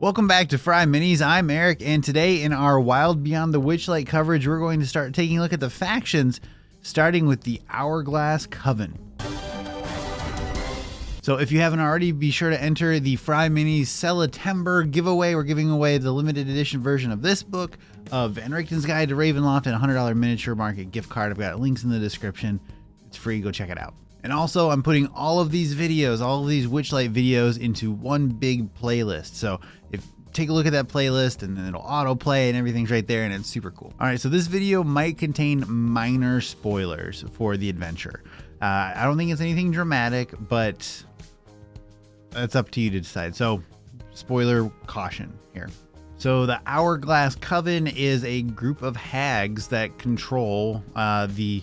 Welcome back to FryMinis. I'm Eric, and today in our Wild Beyond the Witchlight coverage, we're going to start taking a look at the factions, starting with the Hourglass Coven. So if you haven't already, be sure to enter the FryMinis September giveaway. We're giving away the limited edition version of this book, of Van Richten's Guide to Ravenloft, and a $100 miniature market gift card. I've got links in the description. It's free. Go check it out. And also, I'm putting all of these videos, all of these Witchlight videos into one big playlist. So take a look at that playlist and then it'll autoplay and everything's right there and it's super cool. All right, so this video might contain minor spoilers for the adventure. I don't think it's anything dramatic, but that's up to you to decide. So spoiler caution here. So the Hourglass Coven is a group of hags that control the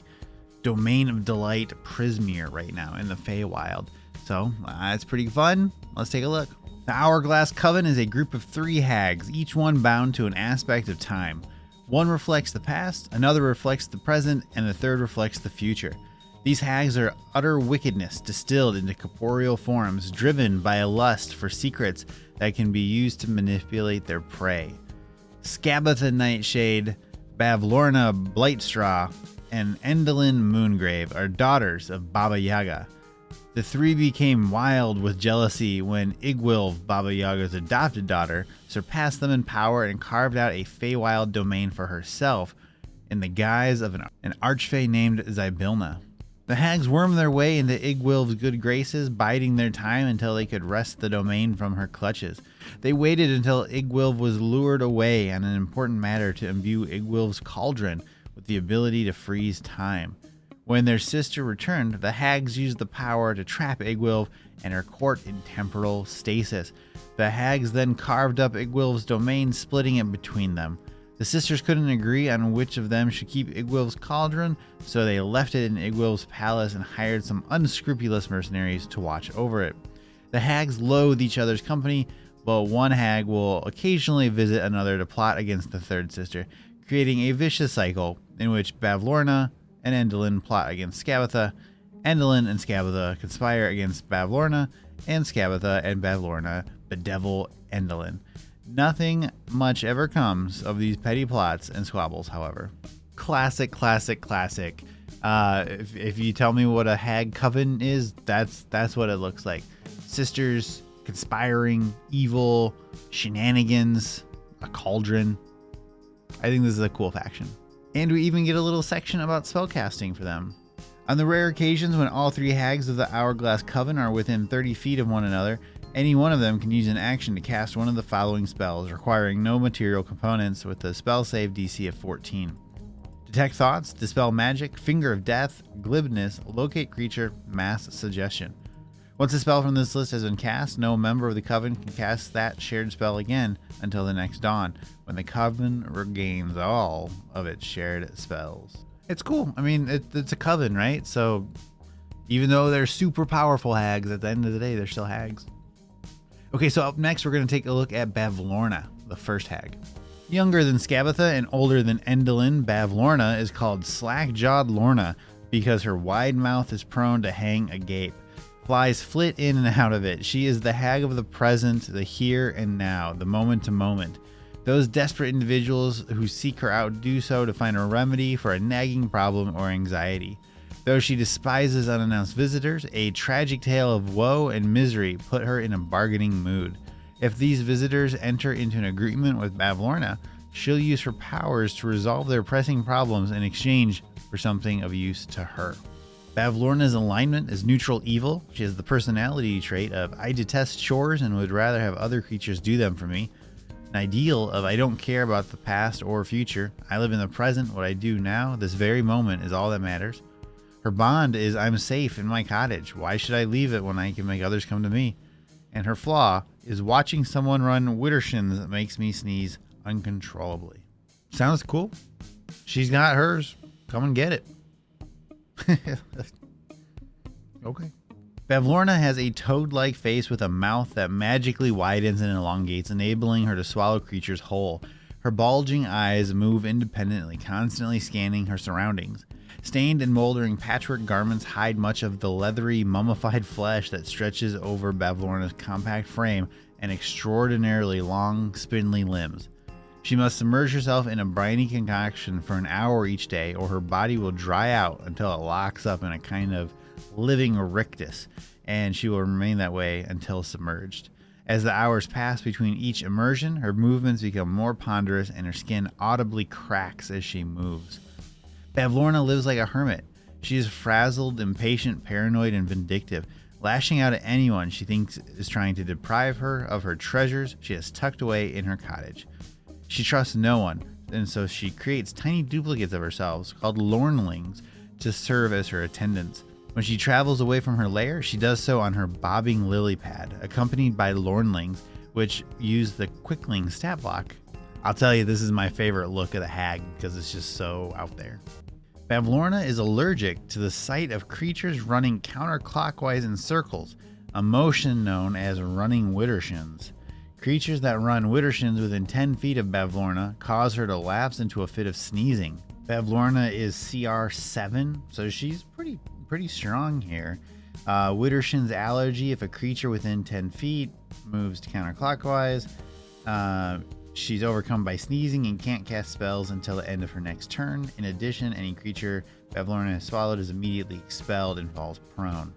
Domain of Delight Prismere right now in the Feywild. So it's pretty fun. Let's take a look. The Hourglass Coven is a group of 3 hags, each one bound to an aspect of time. One reflects the past, another reflects the present, and the third reflects the future. These hags are utter wickedness distilled into corporeal forms, driven by a lust for secrets that can be used to manipulate their prey. Skabatha Nightshade, Bavlorna Blightstraw, and Endalyn Moongrave are daughters of Baba Yaga. The 3 became wild with jealousy when Igwilv, Baba Yaga's adopted daughter, surpassed them in power and carved out a Feywild domain for herself in the guise of an archfey named Zybilna. The hags wormed their way into Igwilv's good graces, biding their time until they could wrest the domain from her clutches. They waited until Igwilv was lured away on an important matter to imbue Igwilv's cauldron with the ability to freeze time. When their sister returned, the hags used the power to trap Igwilv and her court in temporal stasis. The hags then carved up Igwilv's domain, splitting it between them. The sisters couldn't agree on which of them should keep Igwilv's cauldron, so they left it in Igwilv's palace and hired some unscrupulous mercenaries to watch over it. The hags loathe each other's company, but one hag will occasionally visit another to plot against the third sister, creating a vicious cycle in which Bavlorna and Endalyn plot against Skabatha. Endalyn and Skabatha conspire against Bavlorna, and Skabatha and Bavlorna bedevil Endalyn. Nothing much ever comes of these petty plots and squabbles, however. Classic. If you tell me what a hag coven is, that's what it looks like. Sisters conspiring, evil, shenanigans, a cauldron. I think this is a cool faction. And we even get a little section about spellcasting for them. On the rare occasions when all 3 hags of the Hourglass Coven are within 30 feet of one another, any one of them can use an action to cast one of the following spells, requiring no material components with a spell save DC of 14. Detect Thoughts, Dispel Magic, Finger of Death, Glibness, Locate Creature, Mass Suggestion. Once a spell from this list has been cast, no member of the Coven can cast that shared spell again until the next dawn, when the Coven regains all of its shared spells. It's cool. I mean, it's a Coven, right? So even though they're super powerful hags, at the end of the day, they're still hags. Okay, so up next, we're going to take a look at Bavlorna, the first hag. Younger than Skabatha and older than Endalyn, Bavlorna is called Slack-Jawed Lorna because her wide mouth is prone to hang agape. Flies flit in and out of it. She is the hag of the present, the here and now, the moment to moment. Those desperate individuals who seek her out do so to find a remedy for a nagging problem or anxiety. Though she despises unannounced visitors, a tragic tale of woe and misery put her in a bargaining mood. If these visitors enter into an agreement with Bavlorna, she'll use her powers to resolve their pressing problems in exchange for something of use to her. Bavlorna's alignment is neutral evil. She has the personality trait of I detest chores and would rather have other creatures do them for me. An ideal of I don't care about the past or future. I live in the present. What I do now, this very moment, is all that matters. Her bond is I'm safe in my cottage. Why should I leave it when I can make others come to me? And her flaw is watching someone run Wittershins that makes me sneeze uncontrollably. Sounds cool. She's got hers. Come and get it. Okay. Bavlorna has a toad-like face with a mouth that magically widens and elongates, enabling her to swallow creatures whole. Her bulging eyes move independently, constantly scanning her surroundings. Stained and moldering patchwork garments hide much of the leathery, mummified flesh that stretches over Bavlorna's compact frame and extraordinarily long, spindly limbs. She must submerge herself in a briny concoction for an hour each day, or her body will dry out until it locks up in a kind of living rictus, and she will remain that way until submerged. As the hours pass between each immersion, her movements become more ponderous and her skin audibly cracks as she moves. Bavlorna lives like a hermit. She is frazzled, impatient, paranoid, and vindictive, lashing out at anyone she thinks is trying to deprive her of her treasures she has tucked away in her cottage. She trusts no one, and so she creates tiny duplicates of herself called lornlings to serve as her attendants. When she travels away from her lair, she does so on her bobbing lily pad, accompanied by lornlings, which use the quickling stat block. I'll tell you, this is my favorite look of the hag because it's just so out there. Bavlorna is allergic to the sight of creatures running counterclockwise in circles, a motion known as running widdershins. Creatures that run widdershins within 10 feet of Bavlorna cause her to lapse into a fit of sneezing. Bavlorna is CR 7, so she's pretty strong here. Widdershin's allergy: if a creature within 10 feet moves counterclockwise, she's overcome by sneezing and can't cast spells until the end of her next turn. In addition, any creature Bavlorna has swallowed is immediately expelled and falls prone.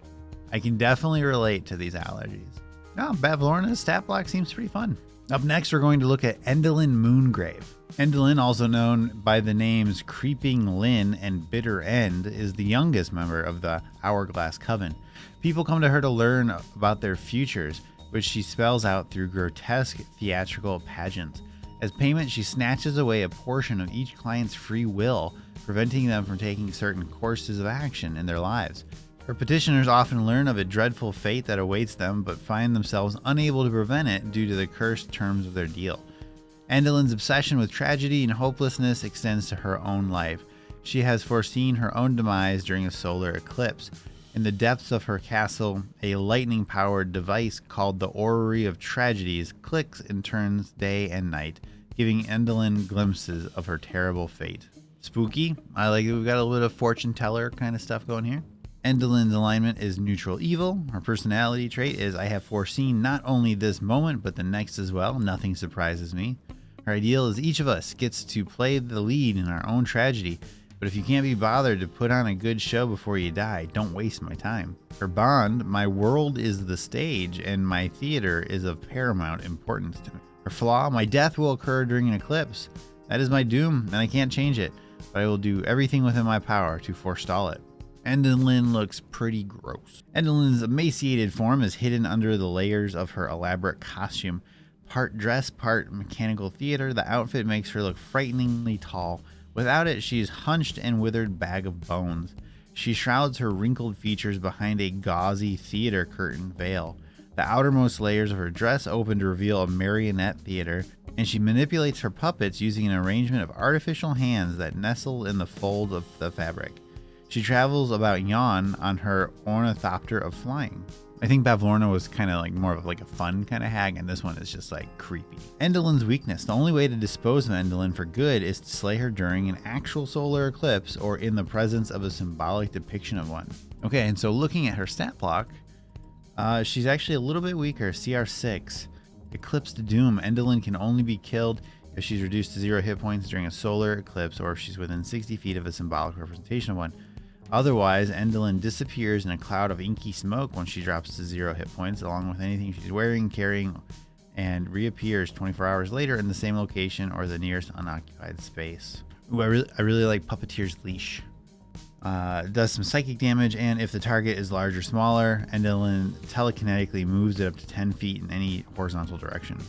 I can definitely relate to these allergies. No, Bavlorna's stat block seems pretty fun. Up next, we're going to look at Endolin Moongrave. Endolin, also known by the names Creeping Lynn and Bitter End, is the youngest member of the Hourglass Coven. People come to her to learn about their futures, which she spells out through grotesque theatrical pageants. As payment, she snatches away a portion of each client's free will, preventing them from taking certain courses of action in their lives. Her petitioners often learn of a dreadful fate that awaits them, but find themselves unable to prevent it due to the cursed terms of their deal. Endolin's obsession with tragedy and hopelessness extends to her own life. She has foreseen her own demise during a solar eclipse. In the depths of her castle, a lightning-powered device called the Orrery of Tragedies clicks and turns day and night, giving Endolin glimpses of her terrible fate. Spooky. I like it. We've got a little bit of fortune teller kind of stuff going here. Endolin's alignment is neutral evil. Her personality trait is I have foreseen not only this moment, but the next as well. Nothing surprises me. Her ideal is each of us gets to play the lead in our own tragedy. But if you can't be bothered to put on a good show before you die, don't waste my time. Her bond, my world is the stage and my theater is of paramount importance to me. Her flaw, my death will occur during an eclipse. That is my doom and I can't change it, but I will do everything within my power to forestall it. Endolin looks pretty gross. Endolin's emaciated form is hidden under the layers of her elaborate costume. Part dress, part mechanical theater, the outfit makes her look frighteningly tall. Without it, she is hunched and withered bag of bones. She shrouds her wrinkled features behind a gauzy theater curtain veil. The outermost layers of her dress open to reveal a marionette theater, and she manipulates her puppets using an arrangement of artificial hands that nestle in the folds of the fabric. She travels about Yon on her ornithopter of flying. I think Bavlorna was kind of like more of like a fun kind of hag, and this one is just like creepy. Endolin's weakness. The only way to dispose of Endolin for good is to slay her during an actual solar eclipse or in the presence of a symbolic depiction of one. Okay, and so looking at her stat block, she's actually a little bit weaker, CR 6. Eclipse to Doom. Endolin can only be killed if she's reduced to 0 hit points during a solar eclipse or if she's within 60 feet of a symbolic representation of one. Otherwise, Endolin disappears in a cloud of inky smoke when she drops to 0 hit points, along with anything she's wearing, carrying, and reappears 24 hours later in the same location or the nearest unoccupied space. Ooh, I really like Puppeteer's Leash. Does some psychic damage, and if the target is large or smaller, Endolin telekinetically moves it up to 10 feet in any horizontal direction.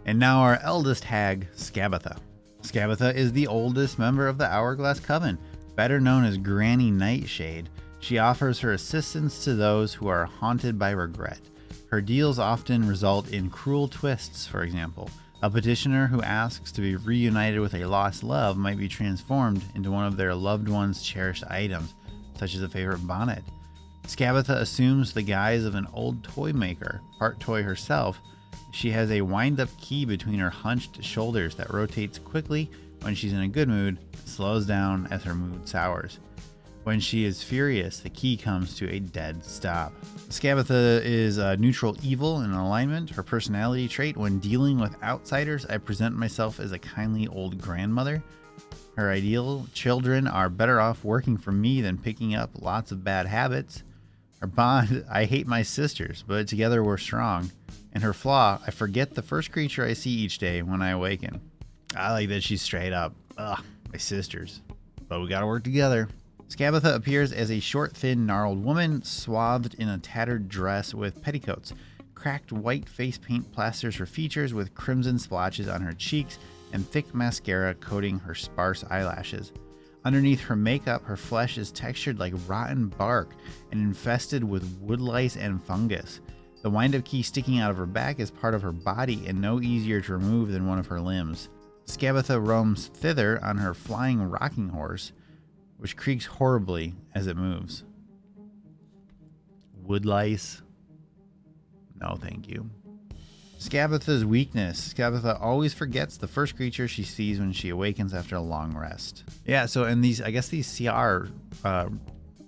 And now our eldest hag, Skabatha. Skabatha is the oldest member of the Hourglass Coven. Better known as Granny Nightshade, she offers her assistance to those who are haunted by regret. Her deals often result in cruel twists, for example. A petitioner who asks to be reunited with a lost love might be transformed into one of their loved one's cherished items, such as a favorite bonnet. Skabatha assumes the guise of an old toy maker, part toy herself. She has a wind-up key between her hunched shoulders that rotates quickly when she's in a good mood, slows down as her mood sours. When she is furious, the key comes to a dead stop. Skabatha is neutral evil in alignment. Her personality trait: when dealing with outsiders, I present myself as a kindly old grandmother. Her ideal: children are better off working for me than picking up lots of bad habits. Her bond: I hate my sisters, but together we're strong. And her flaw: I forget the first creature I see each day when I awaken. I like that she's straight up, ugh, my sisters, but we gotta work together. Skabatha appears as a short, thin, gnarled woman, swathed in a tattered dress with petticoats. Cracked white face paint plasters her features with crimson splotches on her cheeks and thick mascara coating her sparse eyelashes. Underneath her makeup, her flesh is textured like rotten bark and infested with wood lice and fungus. The wind-up key sticking out of her back is part of her body and no easier to remove than one of her limbs. Skabatha roams thither on her flying rocking horse, which creaks horribly as it moves. Wood lice? No, thank you. Skabatha's weakness. Skabatha always forgets the first creature she sees when she awakens after a long rest. Yeah, so and these, I guess these CR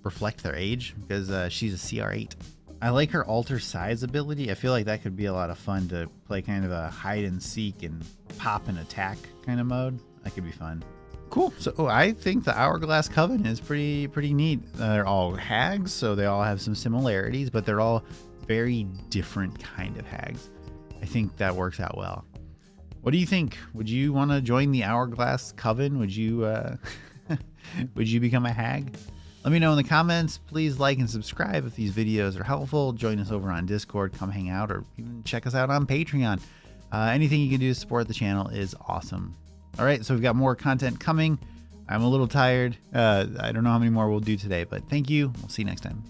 reflect their age because she's a CR8. I like her alter size ability. I feel like that could be a lot of fun to play kind of a hide and seek and pop and attack kind of mode. That could be fun. Cool. So I think the Hourglass Coven is pretty neat. They're all hags, so they all have some similarities, but they're all very different kind of hags. I think that works out well. What do you think? Would you want to join the Hourglass Coven? Would you would you become a hag? Let me know in the comments. Please like and subscribe if these videos are helpful. Join us over on Discord, come hang out, or even check us out on Patreon. Anything you can do to support the channel is awesome. All right, so we've got more content coming. I'm a little tired. I don't know how many more we'll do today, but thank you. We'll see you next time.